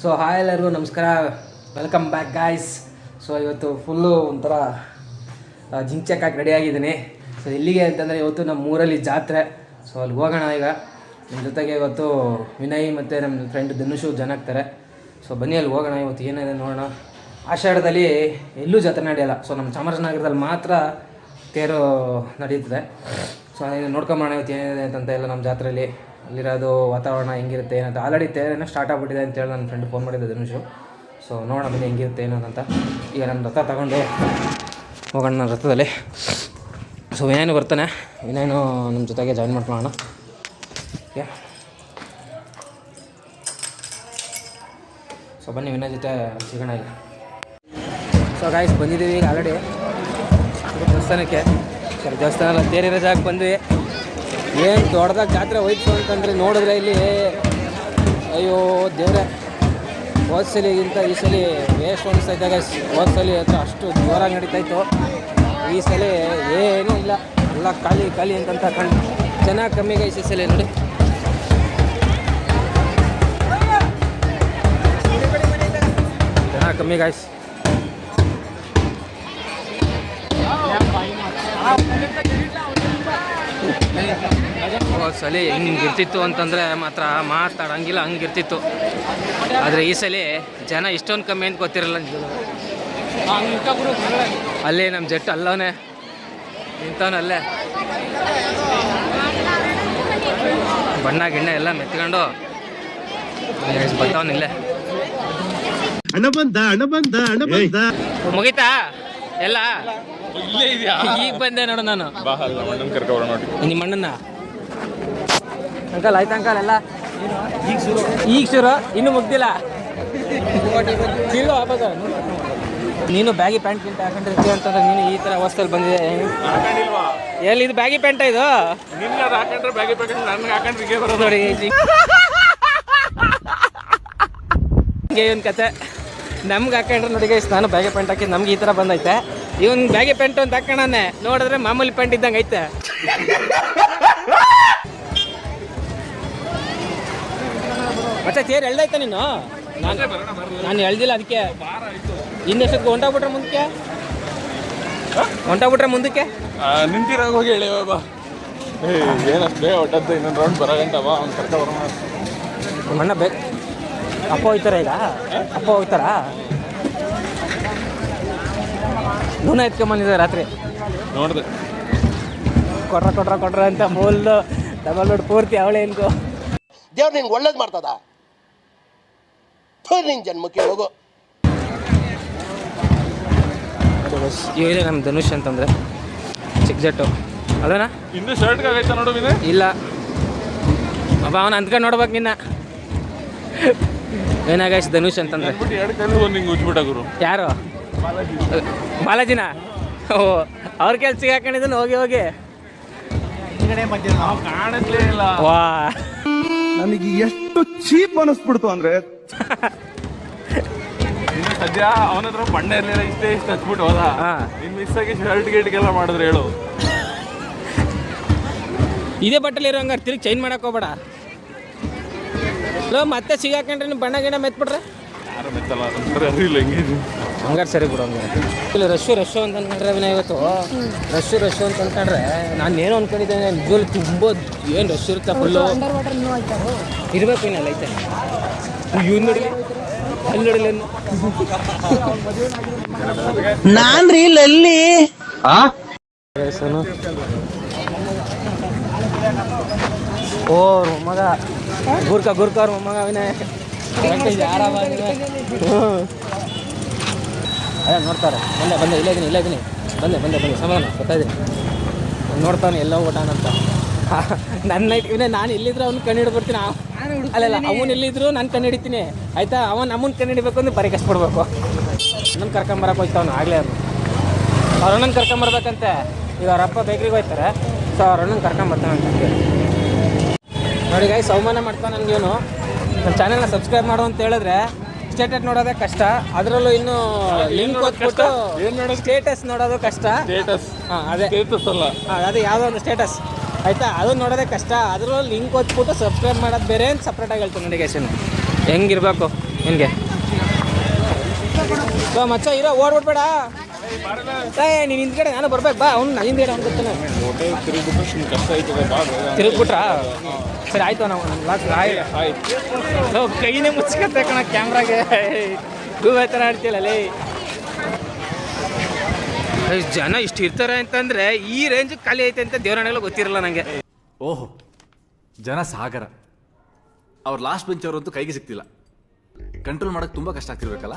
So hi ಎಲ್ಲರಿಗೂ ನಮಸ್ಕಾರ, welcome back guys. So ಇವತ್ತು ಫುಲ್ಲು ಒಂಥರ ಜಿಂಚಕ್ಕಾಗಿ ರೆಡಿಯಾಗಿದ್ದೀನಿ. ಸೊ ಎಲ್ಲಿಗೆ ಅಂತಂದರೆ ಇವತ್ತು ನಮ್ಮ ಊರಲ್ಲಿ ಜಾತ್ರೆ. ಸೊ ಅಲ್ಲಿ ಹೋಗೋಣ ಈಗ. ನಮ್ಮ ಜೊತೆಗೆ ಇವತ್ತು ವಿನಯ್ ಮತ್ತು ನಮ್ಮ ಫ್ರೆಂಡ್ ಧನುಷು ಜನ ಆಗ್ತಾರೆ. ಸೊ ಬನ್ನಿ ಅಲ್ಲಿ ಹೋಗೋಣ. ಇವತ್ತು ಏನಿದೆ ನೋಡೋಣ. ಆಷಾಢದಲ್ಲಿ ಎಲ್ಲೂ ಜಾತ್ರೆ ನಡೆಯಲ್ಲ. ಸೊ ನಮ್ಮ ಚಾಮರಾಜನಗರದಲ್ಲಿ ಮಾತ್ರ ತೇರು ನಡೀತದೆ. ಸೊ ಅದನ್ನು ನೋಡ್ಕೊಂಬೋಣ ಇವತ್ತು ಏನಿದೆ ಅಂತಂತ ಎಲ್ಲ ನಮ್ಮ ಜಾತ್ರೆಯಲ್ಲಿ ಅಲ್ಲಿರೋದು ವಾತಾವರಣ ಹೆಂಗಿರುತ್ತೆ ಏನಂತ. ಆಲ್ರೆಡಿ ತೇರೇನೋ ಸ್ಟಾರ್ಟ್ ಆಗಿಬಿಟ್ಟಿದೆ ಅಂತೇಳಿ ನನ್ನ ಫ್ರೆಂಡ್ ಫೋನ್ ಮಾಡಿದ್ದೆ ಧನುಷು. ಸೊ ನೋಡೋಣ ಬನ್ನಿ ಹೆಂಗಿರುತ್ತೆ ಏನೋ ಅಂತ. ಈಗ ನನ್ನ ರಥ ತಗೊಂಡು ಹೋಗೋಣ ನನ್ನ ರಥದಲ್ಲಿ. ಸೊ ವಿನಯನು ಬರ್ತಾನೆ, ವಿನಯನು ನಮ್ಮ ಜೊತೆಗೆ ಜಾಯಿನ್ ಮಾಡ್ಕೊಳ್ಳೋಣ. ಓಕೆ, ಸೊ ಬನ್ನಿ ವಿನಯ್ ಜೊತೆ ಸಿಗೋಣ ಈಗ. ಸೊ ಗಾಯ್ಸ್ ಬಂದಿದ್ದೀವಿ ಈಗ ಆಲ್ರೆಡಿ ದೇವಸ್ಥಾನಕ್ಕೆ. ಸರಿ ದೇವಸ್ಥಾನ ತೇರಿರೋ ಜಾಗಕ್ಕೆ ಬಂದ್ವಿ. ಏನು ದೊಡ್ಡದಾಗಿ ಜಾತ್ರೆ ಹೋಯ್ತು ಅಂತಂದರೆ ನೋಡಿದ್ರೆ ಇಲ್ಲಿ ಅಯ್ಯೋ ದೇವ್ರೆ, ಹೋದ ಸಲಿಗಿಂತ ಈ ಸಲ ವೇಸ್ಟ್ ಅನಿಸ್ತಾಯಿದ್ದಾಗ ಹೋದ ಸಲ ಹತ್ರ ಅಷ್ಟು ಜೋರಾಗಿ ನಡೀತಾಯಿತ್ತು. ಈ ಸಲ ಏನೂ ಇಲ್ಲ, ಎಲ್ಲ ಖಾಲಿ ಖಾಲಿ ಅಂತಂತ ಜನ ಕಮ್ಮಿ ಗೈಸ್ ಈ ಸಲ ನೋಡಿ. ಜನ ಕಮ್ಮಿ ಗಾಯ್ಸ್. ಸಲ ಹಿಂಗಿರ್ತಿತ್ತು ಅಂತಂದರೆ ಮಾತ್ರ ಮಾತಾಡೋಂಗಿಲ್ಲ, ಹಂಗಿರ್ತಿತ್ತು. ಆದರೆ ಈ ಸಲ ಜನ ಇಷ್ಟೊಂದು ಕಮ್ಮಿ ಅಂತ ಗೊತ್ತಿರಲ್ಲ. ಅಲ್ಲೇ ನಮ್ಮ ಜಟ್ಟು ಅಲ್ಲವನೇ ನಿಂತವನಲ್ಲೇ ಬಣ್ಣ ಗಿಣ್ಣ ಎಲ್ಲ ಮೆತ್ಕೊಂಡು ಬರ್ತಾವನಿಲ್ಲೇ. ಮುಗಿತಾ ಎಲ್ಲ? ಈಗ ಬಂದೆ ನೋಡು ನಾನು. ನಿಮ್ಮ ಅಣ್ಣನ ಅಂಕಲ್ ಆಯ್ತು ಅಂಕಲ್ ಎಲ್ಲ ಈಗ ಶುರು, ಇನ್ನೂ ಮುಗ್ದಿಲ್ಲ. ನೀನು ಬ್ಯಾಗಿ ಪ್ಯಾಂಟ್ ಗಿಂಟ ಹಾಕೊಂಡಿರ್ತೀವಿ ಅಂತಂದ್ರೆ ನೀನು ಈ ಥರ ಅವಸ್ಥೆಯಲ್ಲಿ ಬಂದಿದೆ. ಎಲ್ಲಿ ಇದು ಬ್ಯಾಗಿ ಪ್ಯಾಂಟ ಇದು? ನೋಡಿ ಹಿಂಗೆ ಒಂದು ಕತೆ. ನಮ್ಗೆ ಹಾಕೊಂಡ್ರೆ ನೋಡಿ ಗೈಸ್, ನಾನು ಬ್ಯಾಗಿ ಪ್ಯಾಂಟ್ ಹಾಕಿ ನಮ್ಗೆ ಈ ಥರ ಬಂದೈತೆ. ಇವನ್ ಬ್ಯಾಗಿ ಪ್ಯಾಂಟ್ ಅಂತ ಹಾಕೋಣನೆ ನೋಡಿದ್ರೆ ಮಾಮೂಲಿ ಪ್ಯಾಂಟ್ ಇದ್ದಂಗೆ ಐತೆ. ಮತ್ತೆ ತೇರು ಎಳ್ದೈತ ನೀನು? ನಾನು ಎಳ್ದಿಲ್ಲ, ಅದಕ್ಕೆ ಇನ್ನೆಷ್ಟಕ್ಕೆ ಹೊಂಟೋಗ್ಬಿಟ್ರೆ ಮುಂದಕ್ಕೆ ನಿಂತಿರಾಗ ಹೋಗಿ ಹೇಳಿ ಬಾಬಾ. ಏನಷ್ಟು ಬೇಗ ಹೊಟ್ಟದ್ದು ಇನ್ನೊಂದು ರೌಂಡ್ ಬರೋಗಂಟ ಬಾ, ಅವ್ನು ಕರ್ಕ ಬರೋಣ. ಮಣ್ಣ ಬೇಕು. ಅಪ್ಪ ಹೋಗ್ತಾರ ಈಗ? ಅಪ್ಪ ಹೋಗ್ತಾರ? ನೂನ ಎತ್ಕೊಂಬಂದಿದ್ದೆ ರಾತ್ರಿ ನೋಡಿದೆ. ಕೊಟ್ರ ಅಂತ ಫುಲ್ ಡಬಲ್ ರೋಡ್ ಪೂರ್ತಿ ಅವಳೇ ಇಲ್ಕೋ. ದೇವ್ರು ನಿನ್ಗೆ ಒಳ್ಳೇದು ಮಾಡ್ತದ, ನಿನ್ ಜನ್ಮಕ್ಕೆ ಹೋಗು. ಇವರೇ ನಮ್ಮ ಧನುಷ್ ಅಂತಂದ್ರೆ ಚಿಕ್ಕ ಜಟ್ಟು ಅದೇನಾ? ಇನ್ನು ಶರ್ಟ್ಗೆ ಆಗೈತಾ ನೋಡು ವಿನಯ್? ಇಲ್ಲ ಅಪ್ಪ, ಅವನು ಅಂದ್ಕೊಂಡು ನೋಡ್ಬೇಕು ನಿನ್ನ. ಏನಾಗಾಯ್ತು ಧನುಷ್ ಅಂತಂದ್ರೆ? ಎರಡು ಕಲ್ಲು ನಿಂಗೆ ಉಜ್ಬಿಟ್ಟ ಗುರು. ಯಾರು? ಬಾಲಾಜಿನ? ಓ, ಅವ್ರ ಕೆಲ್ಸಕ್ಕೆ ಹಾಕೊಂಡಿದ್ದಾನೆ. ಹೋಗಿ ಕಾಣಲೇ ಇಲ್ಲ. ವಾ, ನನಗೆ ಎಷ್ಟು ಚೀಪ್ ಅನಿಸ್ಬಿಡ್ತು ಅಂದ್ರೆ, ಇನ್ನು ಸದ್ಯ ಅವನ ಹತ್ರ ಬಣ್ಣ ಇರಲಿಲ್ಲ, ಇಷ್ಟು ಹಚ್ಬಿಟ್ಟು ಹೋದ. ಇನ್ನು ಮಿಸ್ ಆಗಿ ಶರ್ಟ್ ಗೇಟ್ಗೆಲ್ಲ ಮಾಡಿದ್ರೆ ಹೇಳು. ಇದೇ ಬಟ್ಟೆಲಿ ಇರೋ ಹಂಗಾರೆ ತಿರುಗಿ ಚೇಂಜ್ ಮಾಡಕ್ಕೆ ಹೋಗ್ಬೇಡ. ಮತ್ತೆ ಸಿಗಾಕೊಂಡ್ರೆ ನೀವು ಬಣ್ಣ ಗಿಣ್ಣ ಮೆತ್ಬಿಟ್ರೆ ಯಾರು ಮೆತ್ತಲ್ಲ, ಅರಿಲ್ಲ ಹೆಂಗೆ ಹಂಗಾರೆ ಸರಿ ಬಿಡು. ಹಂಗಾರೆ ಇಲ್ಲ ರಶ್ಶು ಅಂತ ಅನ್ಕೊಂಡ್ರೆ ವಿನಯ್ ಇವತ್ತು ರಶ್ಶು ಅಂತ ಅನ್ಕೊಂಡ್ರೆ ನಾನು ಏನೋ ಅನ್ಕೊಂಡಿದ್ದೇನೆ. ನಿಜವಲ್ಲಿ ತುಂಬ ಏನು ರಶ್ ಇರುತ್ತೆ, ಫುಲ್ಲು ಇರ್ಬೇಕು. ಏನಲ್ಲ ಐತೆ ಇವ್ನು ನೋಡಿಲಿ, ಅಲ್ಲಿ ನೋಡಿಲ್ಲ ನಾನ್ರಿ ಇಲ್ಲಿ ಓ ಮಗ ಗುರ್ಕ ಅವ್ರ ಮಗ ವಿನಯ್ ಅದೇ ನೋಡ್ತಾರೆ. ಬಂದೆ ಇಲ್ಲೇ ಇದ್ದೀನಿ ಬಂದೆ ಸಮಾಧಾನ ಗೊತ್ತಾಯಿದ್ದೀನಿ. ನೋಡ್ತಾನೆ ಎಲ್ಲ ಹೋಗ್ಬಿಟ್ಟಾನಂತ. ನನ್ನ ನೈಟ್ ವಿನಯ್ ನಾನು ಎಲ್ಲಿದ್ರು ಅವ್ನು ಕಣ್ಣು ಹಿಡ್ಬಿಡ್ತೀನಿ. ಅಲ್ಲಲ್ಲ, ಅವನು ಎಲ್ಲಿದ್ರು ನಾನು ಕಣ್ಣು ಹಿಡಿತೀನಿ ಆಯಿತಾ. ಅವನು ಅಮ್ಮನ ಕಣ್ಣು ಹಿಡಿಬೇಕು ಅಂದ್ರೆ ಬರೀ ಕಷ್ಟಪಡ್ಬೇಕು. ನನ್ನ ಕರ್ಕೊಂಬರಕ್ಕೆ ಹೋಯ್ತವನು ಆಗಲೇ. ಅವ್ರ ಅಣ್ಣನ ಕರ್ಕೊಂಬರ್ಬೇಕಂತೆ. ಈಗ ಅವರಪ್ಪ ಬೇಕ್ರಿಗೆ ಹೋಯ್ತಾರೆ. ಸೊ ಅವ್ರ ಅಣ್ಣನ ಕರ್ಕೊಂಬರ್ತಾನಂತೆ. ನೋಡಿ ಗಾಯ್ಸ್, ಅವಮಾನ ಮಾಡ್ತಾನೆ ನನಗೇನು. ನನ್ನ ಚಾನೆಲ್ನ ಸಬ್ಸ್ಕ್ರೈಬ್ ಮಾಡು ಅಂತ ಹೇಳಿದ್ರೆ ಸ್ಟೇಟಸ್ ನೋಡೋದೇ ಕಷ್ಟ. ಅದರಲ್ಲೂ ಇನ್ನೂ ಲಿಂಕ್ ಕೊಟ್ಬಿಟ್ಟು ಸ್ಟೇಟಸ್ ನೋಡೋದು ಕಷ್ಟ. ಹಾಂ ಅದೇ ಅಲ್ಲ, ಅದೇ ಯಾವುದೋ ಒಂದು ಸ್ಟೇಟಸ್ ಆಯಿತಾ, ಅದು ನೋಡೋದೇ ಕಷ್ಟ. ಅದರಲ್ಲೂ ಲಿಂಕ್ ಕೊಟ್ಬಿಟ್ಟು ಸಬ್ಸ್ಕ್ರೈಬ್ ಮಾಡೋದು ಬೇರೆ ಅಂತ ಸಪ್ರೇಟಾಗಿ ಹೇಳ್ತೀನಿ ನೋಡಿ ಗೈಸ್. ಹೆಂಗಿರ್ಬೇಕು ನಿನಗೆ ಬಾ ಮಚ್ಚ ಇರೋ ಓಡ್ಬಿಡ್ಬೇಡ. ನೀನು ಹಿಂದ್ಗಡೆ ನಾನು ಬರ್ಬೇಕು ಬಾ. ಅವ್ನು ನಾನು ಹಿಂದ್ಗಡೆ ಅವ್ನು ಗೊತ್ತಾನೆ ತಿರುಗ್ಬಿಟ್ರಾ. ಸರಿ ಆಯಿತು ನಾವು ಆಯ್ತು ಕೈನೇ ಮುಚ್ಕತ್ತೆ ಕಣ ಕ್ಯಾಮ್ರಾಗೆ. ಗೂಬೆ ಥರ ಆಡ್ತಿಲ್ಲಲೇ. ಜನ ಇಷ್ಟು ಇರ್ತಾರೆ ಅಂತಂದರೆ ಈ ರೇಂಜ್ ಖಾಲಿ ಐತೆ ಅಂತ ದೇವರನ್ನೆಲ್ಲ ಗೊತ್ತಿರಲ್ಲ ನನಗೆ. ಓಹೋ, ಜನ ಸಾಗರ. ಅವ್ರ ಲಾಸ್ಟ್ ಬೆಂಚ್ ಅವರಂತೂ ಕೈಗೆ ಸಿಗ್ತಿಲ್ಲ. ಕಂಟ್ರೋಲ್ ಮಾಡಕ್ ತುಂಬಾ ಕಷ್ಟ ಆಗ್ತಿರ್ಬೇಕಲ್ಲ.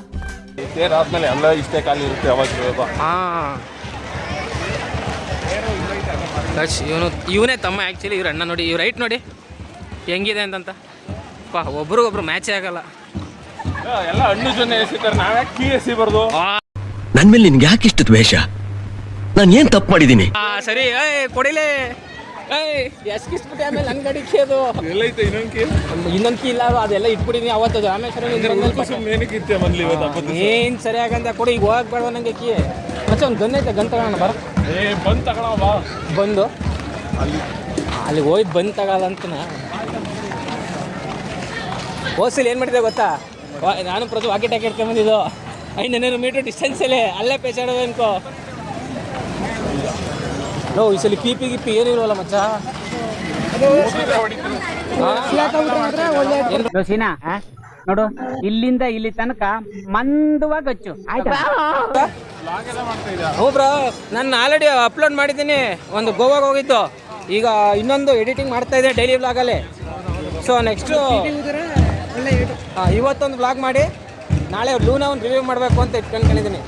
ತೇರಾದ್ಮೇಲೆ ಎಲ್ಲ ಇಷ್ಟೇ ಖಾಲಿ ಇರುತ್ತೆ ಅವಾಗ. ಹಾಂ ಇವನೇ ತಮ್ಮ ಆ್ಯಕ್ಚುಲಿ. ಇವ್ರ ಅಣ್ಣ ನೋಡಿ, ಇವ್ರ ರೈಟ್ ನೋಡಿ ಹೆಂಗಿದೆ ಅಂತಂತ. ಒಬ್ರಿಗೊಬ್ರು ಮ್ಯಾಚೇ ಆಗಲ್ಲ. ಎಲ್ಲ ಹಣ್ಣು ಜೊತೆ ಎಸಿತಾರೆ, ನಾವ್ಯಾಕೆ ಕೀ ಎಸಿಬಾರ್ದು? ನನ್ ಮೇಲೆ ನಿನ್ಗೆ ಯಾಕೆ ಇಷ್ಟು ದ್ವೇಷ? ನಾನು ಏನ್ ತಪ್ಪು ಮಾಡಿದ್ದೀನಿ? ಸರಿ ಕೊಡಿಲೇ. ಎಸ್ಕಿಸ್ಬಿಟ್ಟೆ ಆಮೇಲೆ ನನ್ನ ಗಾಡಿ ಕೇದು ಎಲ್ಲೈತೆ ಇನ್ನೊಂದು ಕೀ ಇಲ್ಲ. ಅದೆಲ್ಲ ಇಟ್ಬಿಟ್ಟಿನಿ ಅವತ್ತು ರಾಮೇಶ್ವರ ಏನು ಸರಿಯಾಗಂತ ಕೊಡಿ. ಈಗ ಹೋಗಕ್ಕೆ ಬೇಡ ನನಗೆ ಕೀ. ಮತ್ತೆ ಒಂದು ಗನ್ ಐತೆ, ಗನ್ ತಗೋಣ ಬರ. ಬಂದು ತಗೊಳ ಬಾ. ಬಂದು ಅಲ್ಲಿ ಹೋಯ್ತು ಬಂದು ತಗೊಳ್ಳಲ್ಲ ಅಂತನ. ಹೋಸಲಿ ಏನು ಮಾಡಿದೆ ಗೊತ್ತಾ? ನಾನು ಪ್ರತಿ ವಾಕಿ ಟಾಕಿ ಇಟ್ಕೊಂಬಂದಿದ್ದು 500 ಮೀಟ್ರ್ ಡಿಸ್ಟೆನ್ಸಲ್ಲಿ ಅಲ್ಲೇ ಪೇಚಾಡೋದು ಅನ್ಕೋ. ನೋ ಈ ಸಲ ಪಿಪಿ ಗಿಪ್ಪಿ ಏನೂ ಇಲ್ವಲ್ಲ ಮಚ್ಚ. ಸೀನಾ ನೋಡು, ಇಲ್ಲಿಂದ ಇಲ್ಲಿ ತನಕ ಮಂದವಾಗಿ ಹಚ್ಚು ಆಯ್ತಾ? ಹ್ಞೂ ಬ್ರೋ, ನಾನು ಆಲ್ರೆಡಿ ಅಪ್ಲೋಡ್ ಮಾಡಿದ್ದೀನಿ. ಒಂದು ಗೋವಾಗೆ ಹೋಗಿದ್ದು, ಈಗ ಇನ್ನೊಂದು ಎಡಿಟಿಂಗ್ ಮಾಡ್ತಾ ಇದೆ ಡೈಲಿ ವ್ಲಾಗಲ್ಲಿ. ಸೊ ನೆಕ್ಸ್ಟು ಇವತ್ತೊಂದು ವ್ಲಾಗ್ ಮಾಡಿ ನಾಳೆ ಲೂನಾ ಒಂದು ರಿವ್ಯೂ ಮಾಡಬೇಕು ಅಂತ ಇಟ್ಕೊಂಡ್ಕೊಂಡಿದ್ದೀನಿ.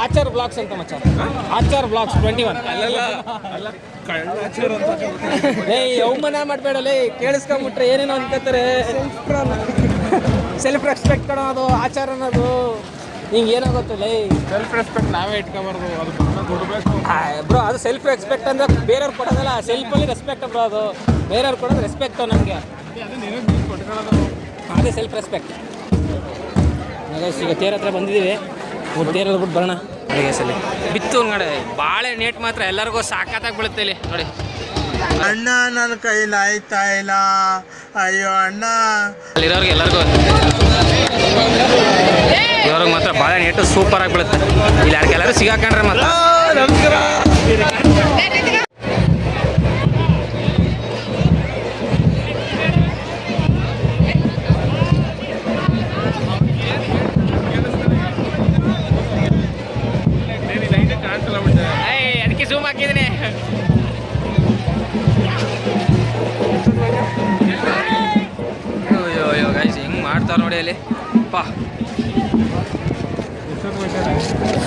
ಆಚಾರ್ ಬ್ಲಾಗ್ಸ್ ಅಂತ ಮಚ್ಚ. ಆಚಾರ್ ಬ್ಲಾಗ್ಸ್ 21. ಅವಮಾನ ಮಾಡಬೇಡಲೇ, ಕೇಳಿಸ್ಕೊಂಬಿಟ್ರೆ ಏನೇನೋ ಅನ್ಕೋತಾರೆ. ಸೆಲ್ಫ್ ರೆಸ್ಪೆಕ್ಟ್ ಕೊಡೋ ಅದು ಆಚಾರ ಅನ್ನೋದು ಹಿಂಗೆ ಏನಾಗುತ್ತಲ್ಲ. ಸೆಲ್ಫ್ ರೆಸ್ಪೆಕ್ಟ್ ನಾವೇ ಇಟ್ಕೊಬಾರ್ದು, ಅದು ಕೊಡಬೇಕು ಬ್ರೋ. ಅದು ಸೆಲ್ಫ್ ರೆಸ್ಪೆಕ್ಟ್ ಅಂದರೆ ಬೇರೆಯವ್ರು ಕೊಡೋದಲ್ಲ, ಸೆಲ್ಫಲ್ಲಿ ರೆಸ್ಪೆಕ್ಟ್ ಬ್ರೋ. ಅದು ಬೇರೆಯವ್ರು ಕೊಡೋದು ರೆಸ್ಪೆಕ್ಟು ನಮಗೆ. ಅದೇ ಸೆಲ್ಫ್ ರೆಸ್ಪೆಕ್ಟ್. ಈಗ ತೇರ ಹತ್ರ ಬಂದಿದ್ದೀವಿ. ತೇರಲ್ಲಿ ಬಿಟ್ಟು ಬರೋಣ ಅಡುಗೆಸಲ್ಲಿ. ಬಿತ್ತು ನೋಡಿ ಬಾಳೆ ನೇಟ್ ಮಾತ್ರ ಎಲ್ಲರಿಗೂ ಸಾಕಾಗಿ ಬೀಳುತ್ತೆ ಇಲ್ಲಿ ನೋಡಿ. ಅಣ್ಣ ನನ್ನ ಕೈಲಿ ಆಯ್ತಾ ಇಲ್ಲ, ಅಯ್ಯೋ ಅಣ್ಣ. ಅಲ್ಲಿರೋರ್ಗೆ ಎಲ್ಲರಿಗೂ ಇವ್ರಿಗೆ ಮಾತ್ರ ಬಾಳೆ ನೇಟು ಸೂಪರ್ ಆಗಿ ಬೀಳುತ್ತೆ. ಇಲ್ಲಿ ಯಾರಿಗೆಲ್ಲರೂ ಸಿಗಾಕೊಂಡ್ರೆ ಮಾತ್ರ. ಅದಕ್ಕೆ ಜೂಮ್ ಹಾಕಿದ್ದೀನಿ. ಅಯ್ಯೋ ಗೈಸ್ ಹೆಂಗೆ ಮಾಡ್ತಾರೆ ನೋಡಿ ಅಲ್ಲಿ.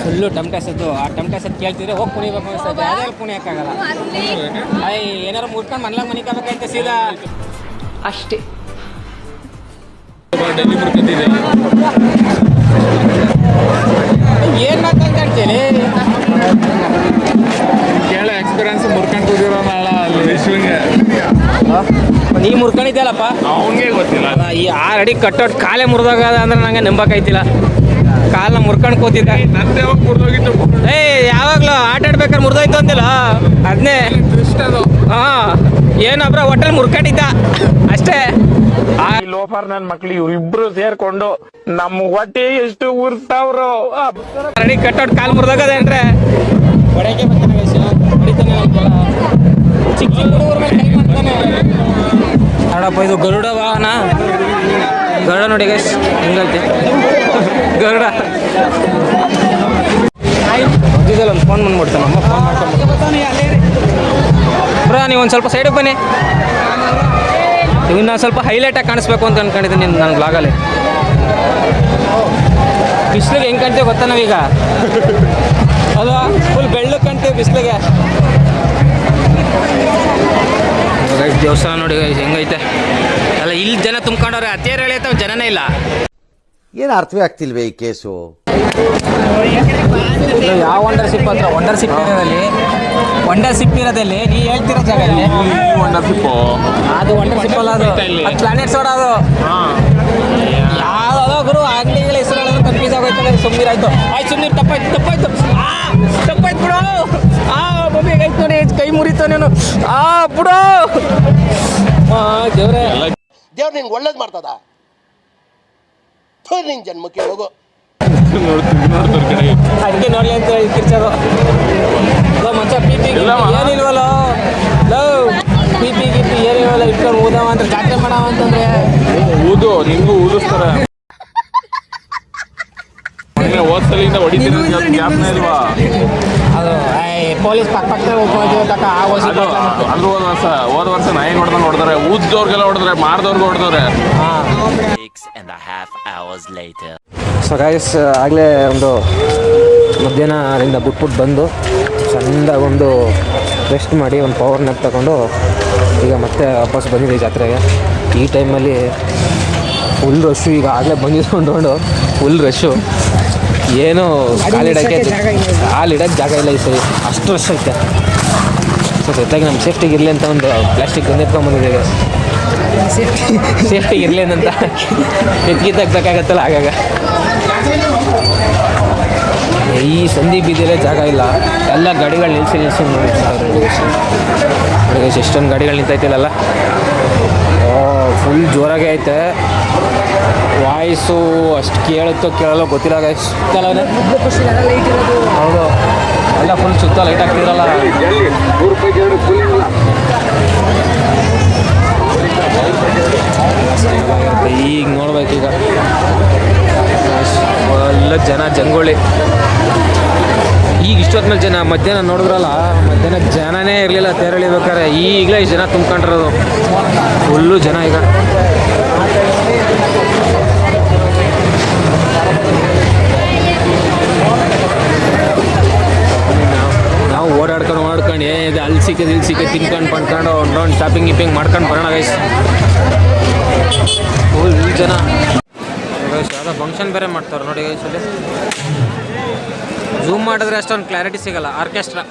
ಫುಲ್ಲು ಟಮಟೆ ಸದ್ದು. ಆ ಟಮಟೆ ಸದ್ದು ಕೇಳ್ತಿದ್ರೆ ಹೋಗಿ ಕುಣಿಬೇಕು ಅನ್ಸುತ್ತೆ. ಅದೇ ಕುಣಿಯೋಕ್ಕಾಗಲ್ಲ. ಏನಾರು ಮುಟ್ಕೊಂಡು ಮನ್ಲಾಗ ಮನೆ ಕಾಬೇಕಂತ ಸೀದಾ ಅಷ್ಟೇ. ಏನು ಮಾತಂತ ಹೇಳ್ತೀನಿ ಕೇಳ ಎಕ್ಸ್ಪೀರಿಯನ್ಸ್ ಮುರ್ಕೊಂಡು ಕೂದಿರೋನಲ್ಲ ಅಲ್ಲಿ ವಿಶ್ವಂಗೆ. ನೀ ಮುರ್ಕೊಂಡಿದ್ದಲ್ಲಪ್ಪ, ಅವನಿಗೆ ಗೊತ್ತಿಲ್ಲ. ಈ 6 ಅಡಿ ಕಟ್ಟೋಟ್ ಕಾಲೇ ಮುರಿದೋಗದ ಅಂದ್ರೆ ನಂಗೆ ನಂಬಕೈತಿಲ್ಲ. ಕಾಲನ್ನ ಮುರ್ಕೊಂಡು ಕೂತಿದ್ದೆ. ನಂದೇ ಹೋಗಿ ಮುರಿದೋಗಿತ್ತು. ಯಾವಾಗಲೂ ಆಟ ಆಡ್ಬೇಕಾದ್ರೆ ಮುರಿದೋಯ್ತು ಅಂತಿಲ್ಲ ಅದನ್ನೇ. ಹಾಂ ಏನಬ್ರ ಹೋಟೆಲ್ ಮುರ್ಕೊಂಡಿದ್ದ ಅಷ್ಟೇ. ಲೋಫರ್ ನನ್ನ ಮಕ್ಳು ಇವ್ರಿಬ್ರು ಸೇರ್ಕೊಂಡು ನಮ್ಮ ಹೊಟ್ಟೆ ಎಷ್ಟು ಉರ್ತಾವ್ರು. ಅಡಿ ಕಟ್ಟೋಟ್ ಕಾಲು ಮುರಿದೋಗದೆ ಅಂದ್ರೆ ಹೊಡೆಗೆ ಬರ್ತಾನೆ. ಚಿಕ್ಕ ಚಿಕ್ಕ ಹುಡುಗರ ಮೇಲೆ ಕೈ ಮಾಡ್ತಾನೆ ನೋಡಪ್ಪ. ಇದು ಗರುಡ ವಾಹನ. ಗರುಡ ನೋಡಿ ಗೈಸ್ ಹೆಂಗೈತೆ ಗರುಡ. ಮಧ್ಯದಲ್ಲಿ ಒಂದು ಫೋನ್ ಬಂದ್ಬಿಡ್ತಾನೆ. ನಮ್ಮ ಫೋನ್ ಮಾಡ್ಕೊಂಡು ಬ್ರಾ ನೀವು ಒಂದು ಸ್ವಲ್ಪ ಸೈಡಿಗೆ ಬನ್ನಿ. ಇವನ್ನ ಸ್ವಲ್ಪ ಹೈಲೈಟಾಗಿ ಕಾಣಿಸ್ಬೇಕು ಅಂತ ಅಂದ್ಕೊಂಡಿದ್ದೀನಿ ನನ್ನ ಬ್ಲಾಗಲ್ಲಿ. ಬಿಸಿಲಿಗೆ ಹೆಂಗೆ ಕಾಣ್ತೀವಿ ಗೊತ್ತಾ ನಾವೀಗ? ಅಲ್ವಾ, ಫುಲ್ ಬೆಳ್ಳಗೆ ಕಾಣ್ತೀವಿ ಬಿಸಿಲಿಗೆ. ದೇವಸ್ಥಾನ ನೋಡಿ ಹೆಂಗೈತೆ ಅಲ್ಲ. ಇಲ್ಲಿ ಜನ ತುಂಬ್ಕೊಂಡವ್ರೆ. ಹತ್ತೇರು ಎಳೆಯತ್ತವ ಜನನೇ ಇಲ್ಲ. ಏನು ಅರ್ಥವೇ ಆಗ್ತಿಲ್ವೇ ಈ ಕೇಸು? ಯಾವ ವಂಡರ್ಶಿಪ್ ಹತ್ರ? ವಂಡರ್ಶಿಪ್ ಇರೋದಲ್ಲಿ ನೀ ಹೇಳ್ತಿರೋ ಜಾಗದಲ್ಲಿ ಅದು ವಂಡರ್ಶಿಪ್ ಅಲ್ಲ, ಅದು ಪ್ಲಾನೆಟ್ ಸೋಡ. ಅದು ಯಾವುದೋ ಗುರು ಅಂಗಡಿಗಳ ಹೆಸರು ಕನ್ಫ್ಯೂಸ್ ಆಗೋಯ್ತಲ್ಲ. ಸುಮ್ಮನಿರಾಯ್ತು. ಆಯ್ತು ಸುಮ್ಮನೆ ತಪ್ಪಾಯ್ತು ಬಿಡು. ಮಮ್ಮಿ ಆಯ್ತು ನೋಡಿ ಕೈ ಮುರಿತು ನೀನು. ಬಿಡು. ದೇವ್ರೆ ದೇವ್ರು ನಿನ್ಗೆ ಒಳ್ಳೇದು ಮಾಡ್ತದ? ನಿನ್ ಜನ್ಮಕ್ಕೆ ಹೋಗೋ. ನೋಡ್ತಾರೆ ಕಡೆ ಅದಕ್ಕೆ ನೋಡ್ಲಿ ಅಂತ ಕಿರ್ಚೋದು. ಮಚ್ಚ ಪಿ ಪಿ ಏನಿಲ್ವಲ್ಲ, ಲವ್ ಪಿ ಪಿ ಗಿಪ್ಪಿ ಏನಿಲ್ವಲ್ಲ, ಇಟ್ಕೊಂಡು ಊದವ ಅಂತ ಜಾತ್ರೆ ಮಾಡವ ಅಂತಂದ್ರೆ ಊದು, ನಿನ್ಗೂ ಊದಿಸ್ತಾರೆ. ಮೊನ್ನೆ ಹೋದ್ಸಲಿಂದ ಹೊಡಿತೀನಿ ಜ್ಞಾಪನ ಇಲ್ವಾ? ಅದು ಪೊಲೀಸ್ ಪಕ್ಕದಾಗ ಹೋಗ್ಬೋದಕ್ಕ ಅಂದ್ರೂ ಹೋದ ವರ್ಷ ನಾಯಿ ಹೊಡ್ತಾರೆ, ಊದ್ದವ್ರಿಗೆಲ್ಲ ಹೊಡೆದ್ರೆ, ಮಾರ್ದವ್ರಿಗೆ ಹೊಡೆದವ್ರೆ. ಸೊ ಗೈಸ್, ಆಗಲೇ ಒಂದು ಮಧ್ಯಾಹ್ನದಿಂದ ಬಿಟ್ಬಿಟ್ಟು ಬಂದು ಚೆಂದಾಗಿ ಒಂದು ರೆಸ್ಟ್ ಮಾಡಿ ಒಂದು ಪವರ್ ನ್ಯಾಪ್ ತಗೊಂಡು ಈಗ ಮತ್ತೆ ವಾಪಸ್ ಬಂದಿದ್ದೀವಿ ಜಾತ್ರೆಗೆ. ಈ ಟೈಮಲ್ಲಿ ಫುಲ್ ರಶ್ಶು. ಈಗ ಆಗಲೇ ಬಂದಿದ್ದು ಫುಲ್ ರಶ್ಶು. ಏನು ಕಾಲಿಡೋಕ್ಕೆ ಜಾಗ ಇಲ್ಲ ಈ ಸರಿ, ಅಷ್ಟು ರಶ್ ಐತೆ. ಸೊ ಜೊತೆಗೆ ನಮ್ಮ ಸೇಫ್ಟಿಗೆ ಇರಲಿ ಅಂತ ಒಂದು ಪ್ಲಾಸ್ಟಿಕ್ ಗನ್ ಎತ್ಕೊಂಡ್ಬಂದಿದ್ದೇವೆ. ಸೇಫ್ಟಿಗೆ ಇರಲಿ ಅಂತ ಎತ್ತಿ ತೆಗ್ಬೇಕಾಗತ್ತಲ್ಲ ಆಗಾಗ. ಈ ಸಂಧಿ ಬೀದಿಯಲ್ಲೇ ಜಾಗ ಇಲ್ಲ, ಎಲ್ಲ ಗಾಡಿಗಳು ನಿಲ್ಲಿಸಿ ನೋಡಿ ಎಷ್ಟೊಂದು ಗಾಡಿಗಳು ನಿಂತೈತಿಲ್ಲಲ್ಲ. ಫುಲ್ ಜೋರಾಗೆ ಐತೆ. ವಾಯ್ಸು ಅಷ್ಟು ಕೇಳುತ್ತೋ ಕೇಳಲ್ಲ ಗೊತ್ತಿಲ್ಲ ಗೈಸ್. ಹೌದು, ಎಲ್ಲ ಫುಲ್ ಸುತ್ತ ಲೈಟ್ ಆಗ್ತಿದ್ರಲ್ಲ. ಈಗ ನೋಡ್ಬೇಕೀಗ ಎಲ್ಲ ಜನ ಜಂಗೋಳಿ. ಈಗ ಇಷ್ಟೊತ್ತಿನಲ್ಲಿ ಜನ, ಮಧ್ಯಾಹ್ನ ನೋಡಿದ್ರಲ್ಲ, ಮಧ್ಯಾಹ್ನ ಜನನೇ ಇರಲಿಲ್ಲ ತೇರಳಿಬೇಕಾರೆ. ಈಗಲೇ ಇಷ್ಟು ಜನ ತುಂಬ್ಕೊಂಡಿರೋದು, ಫುಲ್ಲು ಜನ ಈಗ. ನಾವು ಓಡಾಡ್ಕೊಂಡು ಏನಿದೆ ಅಲ್ಲಿ ಸಿಕ್ಕದು ಇಲ್ಲಿ ಸಿಕ್ಕದು ತಿನ್ಕೊಂಡು ಪಡ್ಕೊಂಡು ಒಂದು ರೌಂಡ್ ಶಾಪಿಂಗ್ ಗಿಪಿಂಗ್ ಮಾಡ್ಕೊಂಡು ಬರೋಣ ಗೈಸ್. ಫುಲ್ ಜನ ಗೈಸ್. ಯಾವುದೋ ಫಂಕ್ಷನ್ ಬೇರೆ ಮಾಡ್ತಾರೆ ನೋಡಿ ಗೈಸ್. ಅಲ್ಲಿ ಝೂಮ್ ಮಾಡಿದ್ರೆ ಅಷ್ಟೊಂದು ಕ್ಲಾರಿಟಿ ಸಿಗಲ್ಲ. ಆರ್ಕೆಸ್ಟ್ರಾ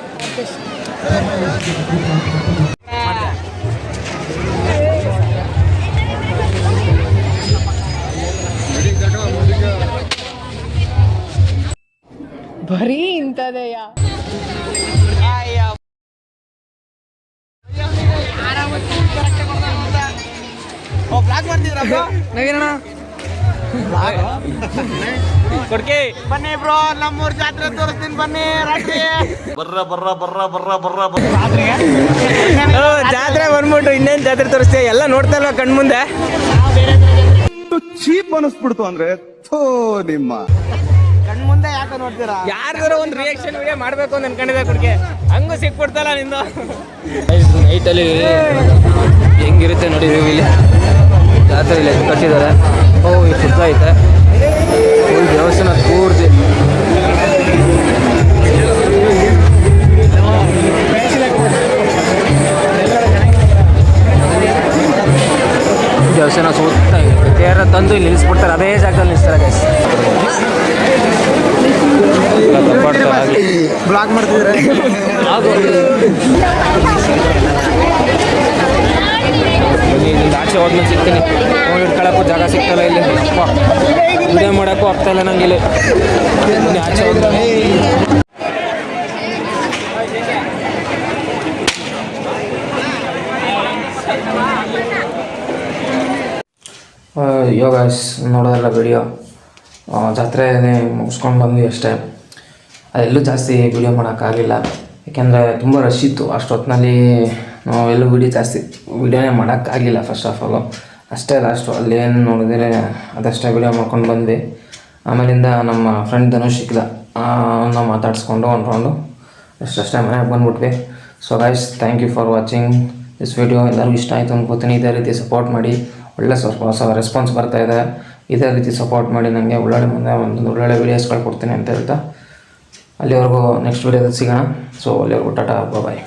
ಬರೀ ಇಂಥದೆಯಾ? ಕೊಡ್ಕೆ ಬನ್ನಿ ಬ್ರೋ, ನಮ್ಮೂರ್ ಜಾತ್ರೆ ತೋರಿಸ್ತೀನಿ ಬನ್ನಿ. ರಾತ್ರಿ ಜಾತ್ರೆ ಬಂದ್ಬಿಟ್ಟು ಇನ್ನೇನು ಜಾತ್ರೆ ತೋರಿಸ್ತೀಯ? ಎಲ್ಲ ನೋಡ್ತಾ ಇಲ್ವಾ ಕಣ್ಮುಂದೆ? ಚೀಪ್ ಅನಿಸ್ಬಿಡ್ತು ಅಂದ್ರೆ ನಿಮ್ಮ ಕಣ್ಮುಂದೆ ಯಾಕೆ ನೋಡ್ತೀರಾ? ಯಾರ್ದಾರು ಒಂದು ರಿಯಾಕ್ಷನ್ ವಿಡಿಯೋ ಮಾಡಬೇಕು ಅಂತ ಅನ್ಕೊಂಡಿದ್ದೆ ಕೊಡ್ಕೆ, ಹಂಗೂ ಸಿಕ್ಬಿಡ್ತಲ್ಲ ನಿಂದು. ನೈಟಲ್ಲಿ ಹೆಂಗಿರುತ್ತೆ ನೋಡಿದ್ದೀವಿ. ಇಲ್ಲಿ ಜಾತ್ರೆ ಇಲ್ಲ ಕಟ್ಟಿದ್ದಾರೆ. ಈ ಸುತ್ತ ಐತೆ ಫುಲ್ ದೇವಸ್ಥಾನ ಪೂರ್ತಿ. ದೇವಸ್ಥಾನ ಸುತ್ತ ತೇರ ತಂದು ಇಲ್ಲಿ ನಿಲ್ಲಿಸ್ಬಿಡ್ತಾರೆ, ಅದೇ ಜಾಗದಲ್ಲಿ ನಿಲ್ಲಿಸ್ತಾರೆ ಗೈಸ್. ಬ್ಲಾಗ್ ಮಾಡ್ತಿದ್ರೆ ಆಚೆ ಹೋದ್ಮೇಲೆ ಸಿಗ್ತೀನಿ. ಫೋನ್ ಇಟ್ಕೊಳ್ಳೋಕ್ಕೂ ಜಾಗ ಸಿಗ್ತಲ್ಲ ಇಲ್ಲಿ, ವಿಡಿಯೋ ಮಾಡೋಕ್ಕೂ ಆಗ್ತಾಯಿಲ್ಲ ನಂಗೆ ಇಲ್ಲಿ. ಆಚೆ ಹೋದ್ಮೇಲೆ ಯೋಗ ನೋಡೋದಲ್ಲ ವಿಡಿಯೋ. ಜಾತ್ರೆ ಮುಗಿಸ್ಕೊಂಡು ಬಂದ್ವಿ ಅಷ್ಟೇ. ಅದೆಲ್ಲೂ ಜಾಸ್ತಿ ವಿಡಿಯೋ ಮಾಡೋಕ್ಕಾಗಲಿಲ್ಲ, ಯಾಕೆಂದರೆ ತುಂಬ ರಶ್ ಇತ್ತು. ಅಷ್ಟೊತ್ತಿನಲ್ಲಿ ನಾವೆಲ್ಲೂ ವಿಡಿಯೋನೇ ಮಾಡೋಕ್ಕಾಗಲಿಲ್ಲ. ಫಸ್ಟ್ ಆಫ್ ಆಲು ಅಷ್ಟೇ ಲಾಸ್ಟು ಅಲ್ಲಿ ಏನು ನೋಡಿದರೆ ಅದಷ್ಟೇ ವಿಡಿಯೋ ಮಾಡ್ಕೊಂಡು ಬಂದ್ವಿ. ಆಮೇಲಿಂದ ನಮ್ಮ ಫ್ರೆಂಡ್ ಧನುಷ್ ಸಿಕ್ಕಿದ, ನಾವು ಮಾತಾಡಿಸ್ಕೊಂಡು ಒಂದು ರೌಂಡು ಅಷ್ಟೇ ಮನೆಗೆ ಬಂದುಬಿಟ್ವಿ. So guys, thank you for watching this video. ಎಲ್ಲರಿಗೂ ಇಷ್ಟ ಆಯಿತು ಅನ್ಕೋತೀನಿ. ಇದೇ ರೀತಿ ಸಪೋರ್ಟ್ ಮಾಡಿ. ಒಳ್ಳೆ ಹೊಸ ರೆಸ್ಪಾನ್ಸ್ ಬರ್ತಾಯಿದೆ. ಇದೇ ರೀತಿ ಸಪೋರ್ಟ್ ಮಾಡಿ ನನಗೆ ಒಳ್ಳೊಳ್ಳೆ ವೀಡಿಯೋಸ್ಗಳು ಕೊಡ್ತೀನಿ ಅಂತ ಹೇಳ್ತಾ, ಅಲ್ಲಿವರೆಗೂ ನೆಕ್ಸ್ಟ್ ವೀಡಿಯೋದಲ್ಲಿ ಸಿಗೋಣ. ಸೊ ಅಲ್ಲಿವರೆಗೂ ಟಾಟಾ, ಬಾಯ್.